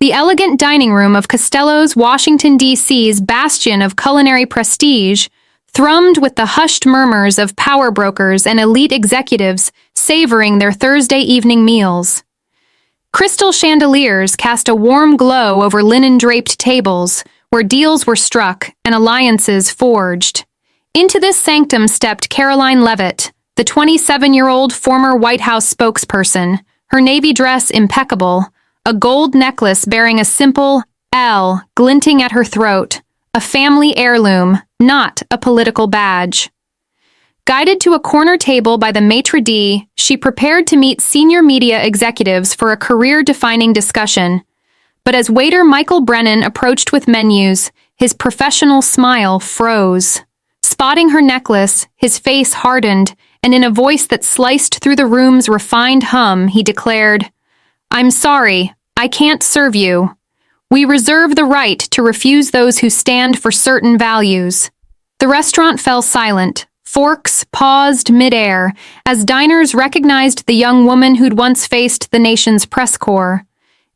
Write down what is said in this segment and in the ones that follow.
The elegant dining room of Costello's Washington, D.C.'s bastion of culinary prestige thrummed with the hushed murmurs of power brokers and elite executives savoring their Thursday evening meals. Crystal chandeliers cast a warm glow over linen-draped tables, where deals were struck and alliances forged. Into this sanctum stepped Karoline Leavitt, the 27-year-old former White House spokesperson, her navy dress impeccable, a gold necklace bearing a simple L glinting at her throat, a family heirloom, not a political badge. Guided to a corner table by the maitre d', she prepared to meet senior media executives for a career-defining discussion. But as waiter Michael Brennan approached with menus, his professional smile froze. Spotting her necklace, his face hardened, and in a voice that sliced through the room's refined hum, he declared, "I'm sorry, I can't serve you. We reserve the right to refuse those who stand for certain values." The restaurant fell silent. Forks paused midair as diners recognized the young woman who'd once faced the nation's press corps.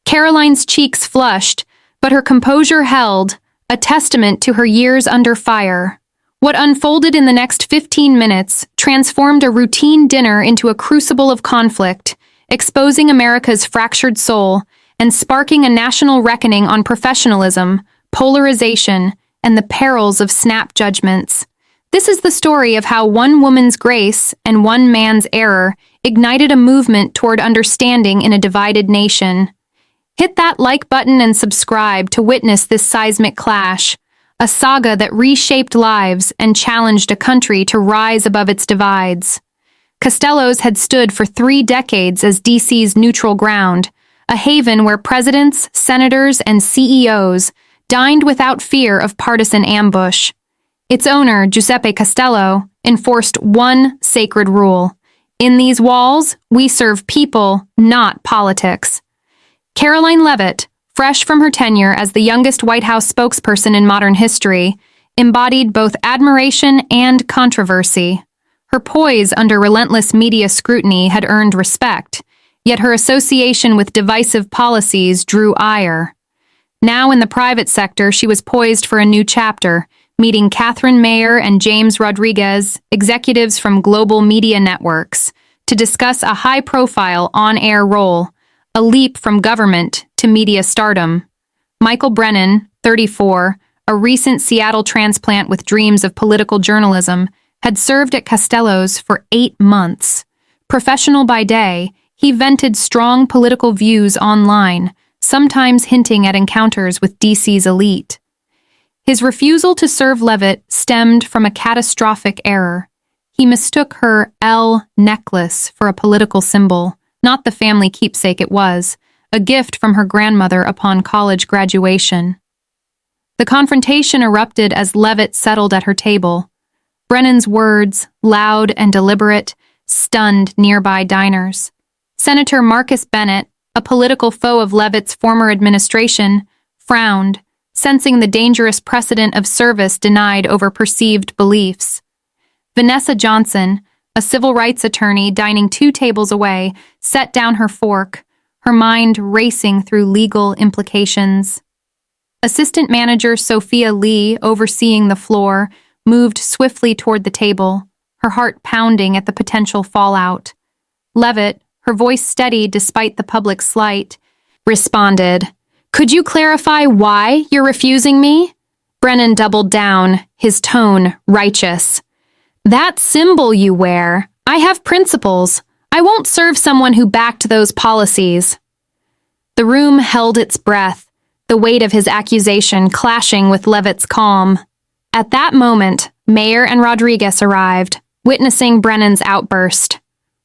Karoline's cheeks flushed, but her composure held, a testament to her years under fire. What unfolded in the next 15 minutes transformed a routine dinner into a crucible of conflict, exposing America's fractured soul and sparking a national reckoning on professionalism, polarization, and the perils of snap judgments. This is the story of how one woman's grace and one man's error ignited a movement toward understanding in a divided nation. Hit that like button and subscribe to witness this seismic clash, a saga that reshaped lives and challenged a country to rise above its divides. Costello's had stood for 3 decades as DC's neutral ground, a haven where presidents, senators, and CEOs dined without fear of partisan ambush. Its owner, Giuseppe Costello, enforced one sacred rule. In these walls, we serve people, not politics. Karoline Leavitt, fresh from her tenure as the youngest White House spokesperson in modern history, embodied both admiration and controversy. Her poise under relentless media scrutiny had earned respect, yet her association with divisive policies drew ire. Now in the private sector, she was poised for a new chapter, meeting Catherine Mayer and James Rodriguez, executives from global media networks, to discuss a high-profile on-air role, a leap from government to media stardom. Michael Brennan, 34, a recent Seattle transplant with dreams of political journalism, had served at Costello's for 8 months. Professional by day, he vented strong political views online, sometimes hinting at encounters with DC's elite. His refusal to serve Leavitt stemmed from a catastrophic error. He mistook her L necklace for a political symbol, not the family keepsake it was, a gift from her grandmother upon college graduation. The confrontation erupted as Leavitt settled at her table. Brennan's words, loud and deliberate, stunned nearby diners. Senator Marcus Bennett, a political foe of Leavitt's former administration, frowned, sensing the dangerous precedent of service denied over perceived beliefs. Vanessa Johnson, a civil rights attorney dining 2 tables away, set down her fork, her mind racing through legal implications. Assistant manager Sophia Lee, overseeing the floor, moved swiftly toward the table, her heart pounding at the potential fallout. Leavitt, her voice steady despite the public slight, responded, "Could you clarify why you're refusing me?" Brennan doubled down, his tone righteous. "That symbol you wear, I have principles. I won't serve someone who backed those policies." The room held its breath, the weight of his accusation clashing with Leavitt's calm. At that moment, Mayer and Rodriguez arrived, witnessing Brennan's outburst.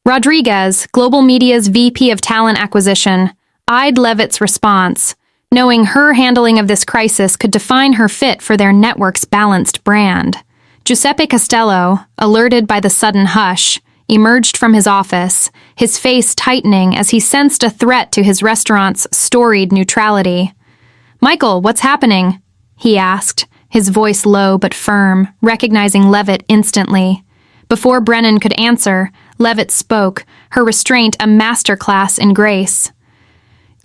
Rodriguez, Global Media's VP of Talent Acquisition, eyed Leavitt's response, knowing her handling of this crisis could define her fit for their network's balanced brand. Giuseppe Costello, alerted by the sudden hush, emerged from his office, his face tightening as he sensed a threat to his restaurant's storied neutrality. "Michael, what's happening?" he asked, his voice low but firm, recognizing Leavitt instantly. Before Brennan could answer, Leavitt spoke, her restraint a masterclass in grace.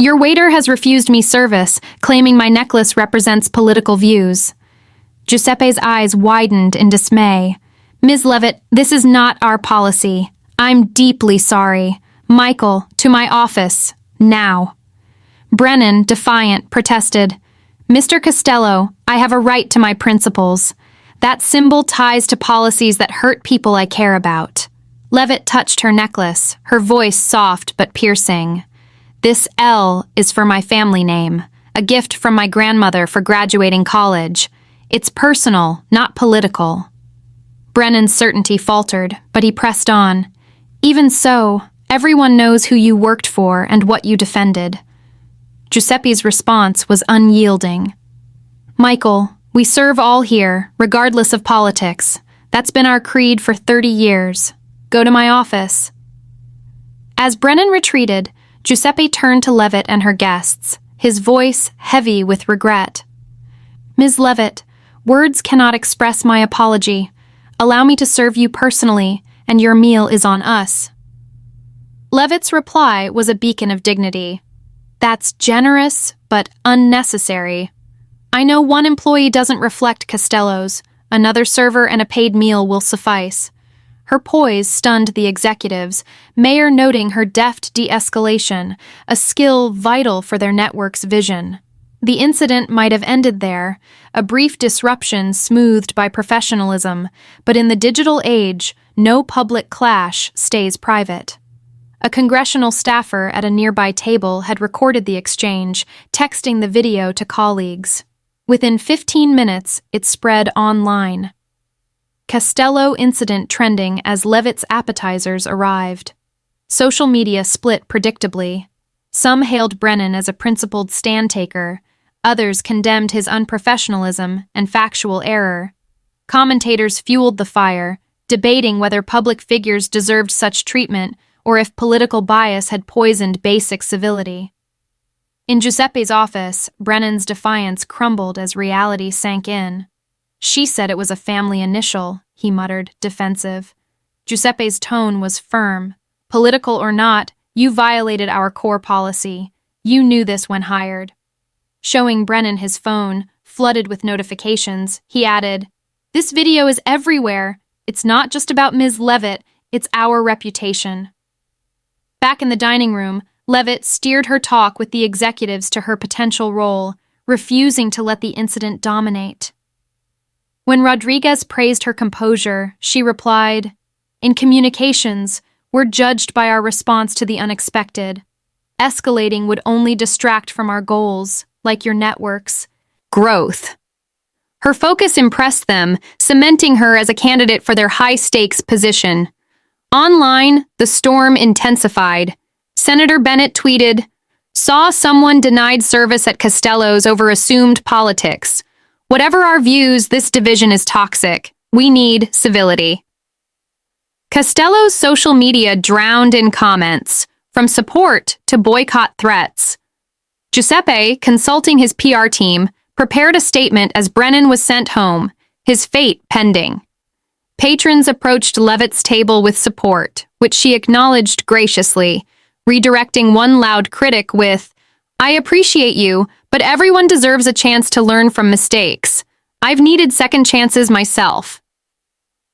Your waiter has refused me service, claiming my necklace represents political views. Giuseppe's eyes widened in dismay. Ms. Leavitt, this is not our policy. I'm deeply sorry. Michael, to my office, now. Brennan, defiant, protested. Mr. Costello, I have a right to my principles. That symbol ties to policies that hurt people I care about. Leavitt touched her necklace, her voice soft but piercing. This L is for my family name, a gift from my grandmother for graduating college. It's personal, not political. Brennan's certainty faltered, but he pressed on. Even so, everyone knows who you worked for and what you defended. Giuseppe's response was unyielding. Michael, we serve all here, regardless of politics. That's been our creed for 30 years. Go to my office. As Brennan retreated, Giuseppe turned to Leavitt and her guests, his voice heavy with regret. Ms. Leavitt, words cannot express my apology. Allow me to serve you personally, and your meal is on us. Leavitt's reply was a beacon of dignity. That's generous, but unnecessary. I know one employee doesn't reflect Costello's. Another server and a paid meal will suffice. Her poise stunned the executives, Mayor noting her deft de-escalation, a skill vital for their network's vision. The incident might have ended there, a brief disruption smoothed by professionalism, but in the digital age, no public clash stays private. A congressional staffer at a nearby table had recorded the exchange, texting the video to colleagues. Within 15 minutes, it spread online. Costello incident trending as Leavitt's appetizers arrived. Social media split predictably. Some hailed Brennan as a principled stand-taker. Others condemned his unprofessionalism and factual error. Commentators fueled the fire, debating whether public figures deserved such treatment or if political bias had poisoned basic civility. In Giuseppe's office, Brennan's defiance crumbled as reality sank in. She said it was a family initial, he muttered, defensive. Giuseppe's tone was firm. Political or not, you violated our core policy. You knew this when hired. Showing Brennan his phone, flooded with notifications, he added, This video is everywhere. It's not just about Ms. Leavitt, it's our reputation. Back in the dining room, Leavitt steered her talk with the executives to her potential role, refusing to let the incident dominate. When Rodriguez praised her composure, she replied, In communications, we're judged by our response to the unexpected. Escalating would only distract from our goals, like your network's growth. Her focus impressed them, cementing her as a candidate for their high-stakes position. Online, the storm intensified. Senator Bennett tweeted, Saw someone denied service at Costello's over assumed politics. Whatever our views, this division is toxic. We need civility. Costello's social media drowned in comments, from support to boycott threats. Giuseppe, consulting his PR team, prepared a statement as Brennan was sent home, his fate pending. Patrons approached Leavitt's table with support, which she acknowledged graciously, redirecting one loud critic with, I appreciate you, but everyone deserves a chance to learn from mistakes. I've needed second chances myself.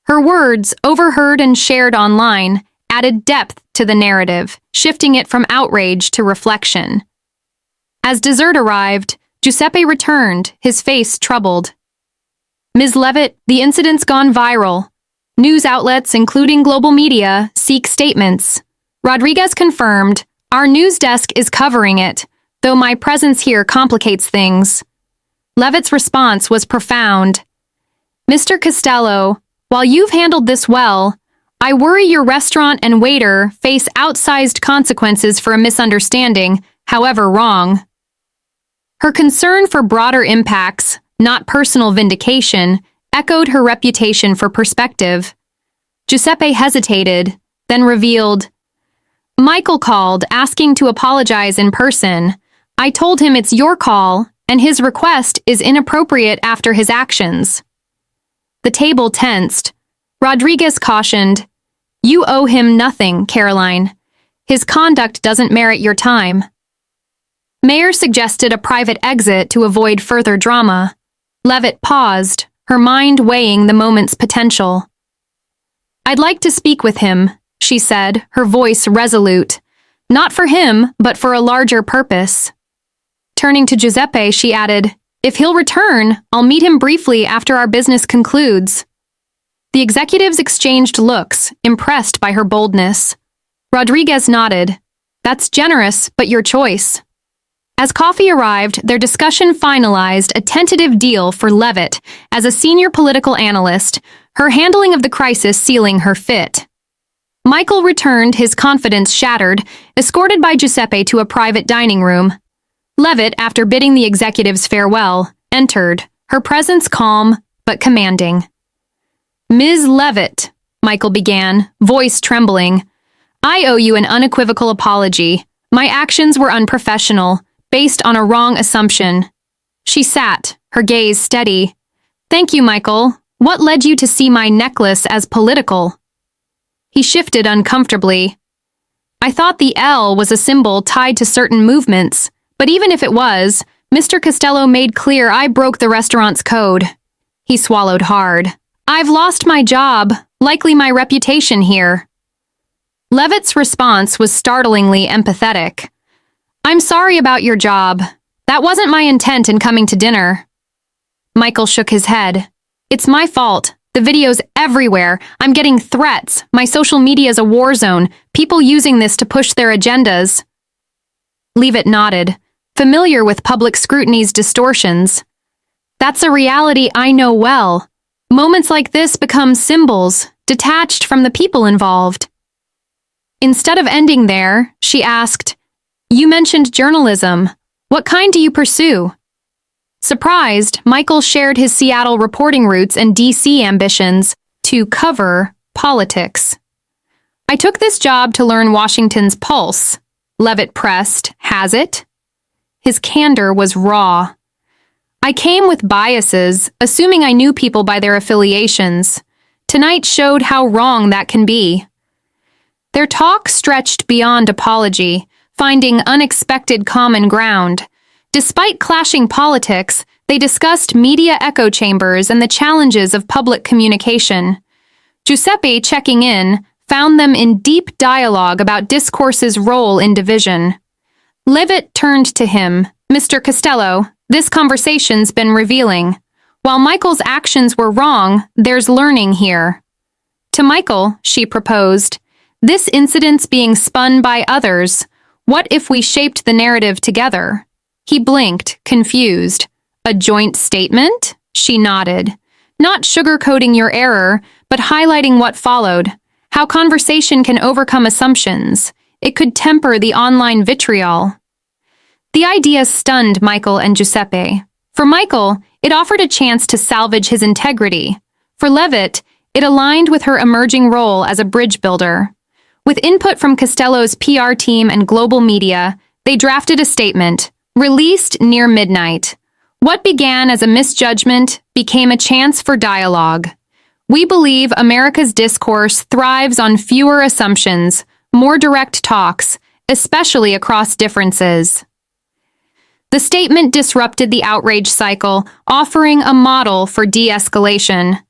Her words, overheard and shared online, added depth to the narrative, shifting it from outrage to reflection. As dessert arrived, Giuseppe returned, his face troubled. Ms. Leavitt, the incident's gone viral. News outlets, including global media, seek statements. Rodriguez confirmed, Our news desk is covering it, though my presence here complicates things. Leavitt's response was profound. Mr. Costello, while you've handled this well, I worry your restaurant and waiter face outsized consequences for a misunderstanding, however wrong. Her concern for broader impacts, not personal vindication, echoed her reputation for perspective. Giuseppe hesitated, then revealed, Michael called, asking to apologize in person. I told him it's your call, and his request is inappropriate after his actions. The table tensed. Rodriguez cautioned, You owe him nothing, Karoline. His conduct doesn't merit your time. Mayer suggested a private exit to avoid further drama. Leavitt paused, her mind weighing the moment's potential. "I'd like to speak with him," she said, her voice resolute. "Not for him, but for a larger purpose." Turning to Giuseppe, she added, "If he'll return, I'll meet him briefly after our business concludes." The executives exchanged looks, impressed by her boldness. Rodriguez nodded. "That's generous, but your choice." As coffee arrived, their discussion finalized a tentative deal for Leavitt as a senior political analyst, her handling of the crisis sealing her fit. Michael returned, his confidence shattered, escorted by Giuseppe to a private dining room. Leavitt, after bidding the executives farewell, entered, her presence calm but commanding. "Ms. Leavitt," Michael began, voice trembling, "I owe you an unequivocal apology. My actions were unprofessional, based on a wrong assumption." She sat, her gaze steady. "Thank you, Michael. What led you to see my necklace as political?" He shifted uncomfortably. "I thought the L was a symbol tied to certain movements, but even if it was, Mr. Costello made clear I broke the restaurant's code." He swallowed hard. "I've lost my job, likely my reputation here." Leavitt's response was startlingly empathetic. "I'm sorry about your job. That wasn't my intent in coming to dinner." Michael shook his head. "It's my fault. The video's everywhere. I'm getting threats. My social media's a war zone. People using this to push their agendas." Leavitt nodded, familiar with public scrutiny's distortions. "That's a reality I know well. Moments like this become symbols, detached from the people involved." Instead of ending there, she asked, "You mentioned journalism. What kind do you pursue?" Surprised, Michael shared his Seattle reporting roots and DC ambitions to cover politics. "I took this job to learn Washington's pulse," Leavitt pressed. "Has it?" His candor was raw. "I came with biases, assuming I knew people by their affiliations. Tonight showed how wrong that can be." Their talk stretched beyond apology, finding unexpected common ground. Despite clashing politics, they discussed media echo chambers and the challenges of public communication. Giuseppe, checking in, found them in deep dialogue about discourse's role in division. Leavitt turned to him. "Mr. Costello, this conversation's been revealing. While Michael's actions were wrong, there's learning here." To Michael, she proposed, "This incident's being spun by others. What if we shaped the narrative together?" He blinked, confused. "A joint statement?" She nodded. "Not sugarcoating your error, but highlighting what followed. How conversation can overcome assumptions. It could temper the online vitriol." The idea stunned Michael and Giuseppe. For Michael, it offered a chance to salvage his integrity. For Leavitt, it aligned with her emerging role as a bridge builder. With input from Costello's PR team and global media, they drafted a statement, released near midnight. What began as a misjudgment became a chance for dialogue. "We believe America's discourse thrives on fewer assumptions, more direct talks, especially across differences." The statement disrupted the outrage cycle, offering a model for de-escalation.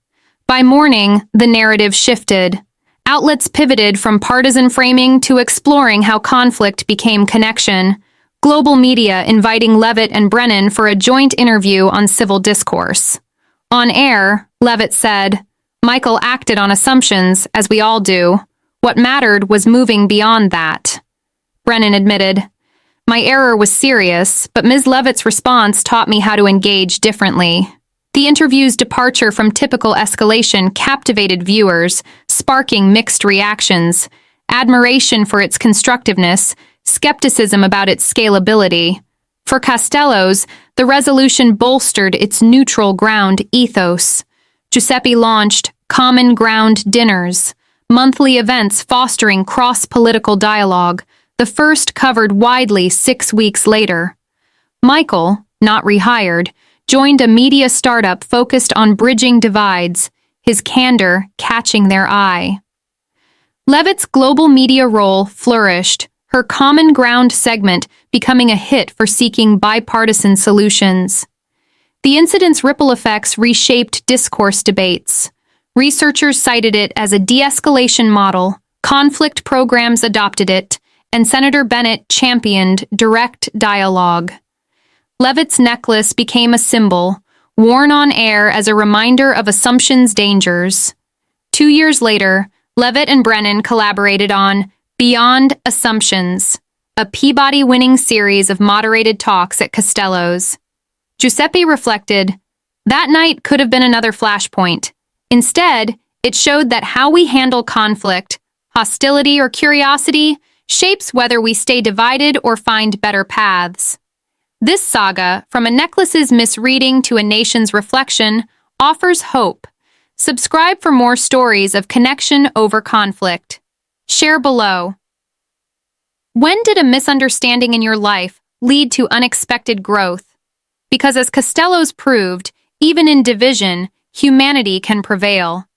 By morning, the narrative shifted. Outlets pivoted from partisan framing to exploring how conflict became connection. Global media inviting Leavitt and Brennan for a joint interview on civil discourse. On air, Leavitt said, "Michael acted on assumptions, as we all do. What mattered was moving beyond that." Brennan admitted, "My error was serious, but Ms. Leavitt's response taught me how to engage differently." The interview's departure from typical escalation captivated viewers, sparking mixed reactions, admiration for its constructiveness, skepticism about its scalability. For Costello's, the resolution bolstered its neutral ground ethos. Giuseppe launched Common Ground Dinners, monthly events fostering cross-political dialogue, the first covered widely 6 weeks later. Michael, not rehired, joined a media startup focused on bridging divides, his candor catching their eye. Leavitt's global media role flourished, her Common Ground segment becoming a hit for seeking bipartisan solutions. The incident's ripple effects reshaped discourse debates. Researchers cited it as a de-escalation model, conflict programs adopted it, and Senator Bennett championed direct dialogue. Leavitt's necklace became a symbol, worn on air as a reminder of assumptions' dangers. 2 years later, Leavitt and Brennan collaborated on Beyond Assumptions, a Peabody-winning series of moderated talks at Costello's. Giuseppe reflected, "That night could have been another flashpoint. Instead, it showed that how we handle conflict, hostility, or curiosity shapes whether we stay divided or find better paths." This saga, from a necklace's misreading to a nation's reflection, offers hope. Subscribe for more stories of connection over conflict. Share below. When did a misunderstanding in your life lead to unexpected growth? Because as Costello's proved, even in division, humanity can prevail.